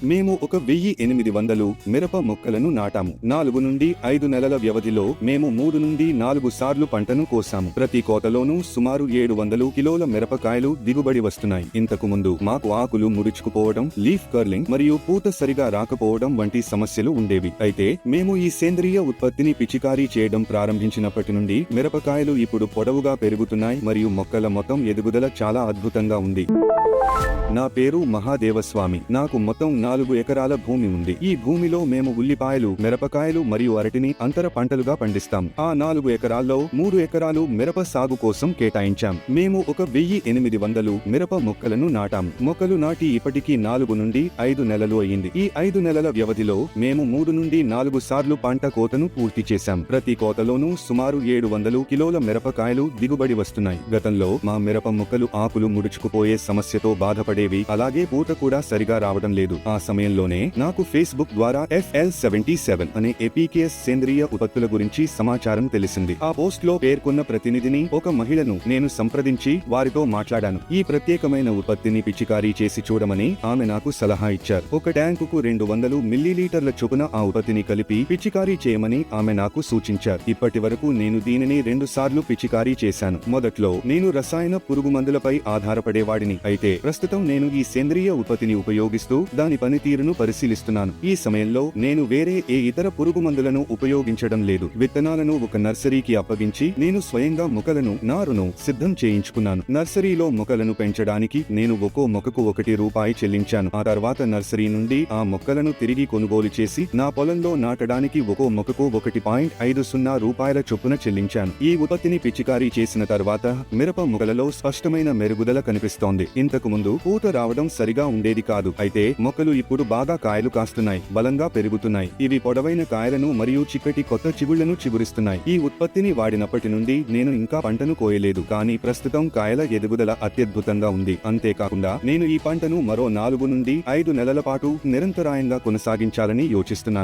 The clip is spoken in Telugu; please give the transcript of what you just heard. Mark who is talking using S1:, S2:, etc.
S1: మేము ఒక 1800 మిరప మొక్కలను నాటాము. 4 నుండి 5 నెలల వ్యవధిలో మేము 3 నుండి 4 సార్లు పంటను కోసాము. ప్రతి కోతలోనూ సుమారు 700 కిలోల మిరపకాయలు దిగుబడి వస్తున్నాయి. ఇంతకు ముందు మాకు ఆకులు ముడుచుకుపోవడం, లీఫ్ కర్లింగ్ మరియు పూత సరిగా రాకపోవడం వంటి సమస్యలు ఉండేవి. అయితే మేము ఈ సేంద్రియ ఉత్పత్తిని పిచికారీ చేయడం ప్రారంభించినప్పటి నుండి మిరపకాయలు ఇప్పుడు పొడవుగా పెరుగుతున్నాయి మరియు మొక్కల మొత్తం ఎదుగుదల చాలా అద్భుతంగా ఉంది. నా పేరు మహాదేవస్వామి. నాకు మొత్తం 4 ఎకరాల భూమి ఉంది. ఈ భూమిలో మేము ఉల్లిపాయలు, మిరపకాయలు మరియు అరటిని అంతర పంటలుగా పండిస్తాం. ఆ 4 ఎకరాల్లో 3 ఎకరాలు మిరప సాగు కోసం కేటాయించాం. మేము ఒక 1800 మిరప మొక్కలను నాటాం. మొక్కలు నాటి ఇప్పటికీ 4 నుండి 5 నెలలు అయ్యింది. ఈ 5 నెలల వ్యవధిలో మేము 3 నుండి 4 సార్లు పంట కోతను పూర్తి చేశాం. ప్రతి కోతలోనూ సుమారు 700 కిలోల మిరపకాయలు దిగుబడి వస్తున్నాయి. గతంలో మా మిరప మొక్కలు ఆకులు ముడుచుకుపోయే సమస్యతో బాధపడేవి. అలాగే పూత కూడా సరిగా రావడం లేదు. ఆ సమయంలోనే నాకు ఫేస్బుక్ ద్వారా FL77 అనే ఎపికేఎస్ సేంద్రియ ఉత్పత్తుల గురించి సమాచారం తెలిసింది. ఆ పోస్ట్ లో పేర్కొన్న ప్రతినిధిని, ఒక మహిళను నేను సంప్రదించి వారితో మాట్లాడాను. ఈ ప్రత్యేకమైన ఉత్పత్తిని పిచికారీ చేసి చూడమని ఆమె నాకు సలహా ఇచ్చారు. ఒక ట్యాంకుకు 200 మిల్లీలీటర్ల చొప్పున ఆ ఉత్పత్తిని కలిపి పిచికారీ చేయమని ఆమె నాకు సూచించారు. ఇప్పటి వరకు నేను దీనిని 2 సార్లు పిచికారీ చేశాను. మొదట్లో నేను రసాయన పురుగు మందులపై ఆధారపడేవాడిని. అయితే ప్రస్తుతం నేను ఈ సేంద్రియ ఉత్పత్తిని ఉపయోగిస్తూ దాని పనితీరును పరిశీలిస్తున్నాను. ఈ సమయంలో నేను వేరే ఏ ఇతర పురుగు మందులను ఉపయోగించడం లేదు. విత్తనాలను ఒక నర్సరీకి అప్పగించి నేను స్వయంగా మొక్కలను, నారును సిద్ధం చేయించుకున్నాను. నర్సరీలో మొక్కలను పెంచడానికి నేను ఒక్కో మొక్కకు ₹1 చెల్లించాను. ఆ తర్వాత నర్సరీ నుండి ఆ మొక్కలను తిరిగి కొనుగోలు చేసి నా పొలంలో నాటడానికి ఒక్కో మొక్కకు ₹1.50 చొప్పున చెల్లించాను. ఈ ఉత్పత్తిని పిచికారీ చేసిన తర్వాత మిరప మొక్కలలో స్పష్టమైన మెరుగుదల కనిపిస్తోంది. ఇంతకు ముందు పూత రావడం సరిగా ఉండేది కాదు. అయితే మొక్కలు ఇప్పుడు బాగా కాయలు కాస్తున్నాయి, బలంగా పెరుగుతున్నాయి. ఇవి పొడవైన కాయలను మరియు చిక్కటి కొత్త చిగుళ్లను చిగురిస్తున్నాయి. ఈ ఉత్పత్తిని వాడినప్పటి నుండి నేను ఇంకా పంటను కోయలేదు, కానీ ప్రస్తుతం కాయల ఎదుగుదల అత్యద్భుతంగా ఉంది. అంతేకాకుండా నేను ఈ పంటను మరో 4 నుండి 5 నెలల పాటు నిరంతరాయంగా కొనసాగించాలని యోచిస్తున్నాను.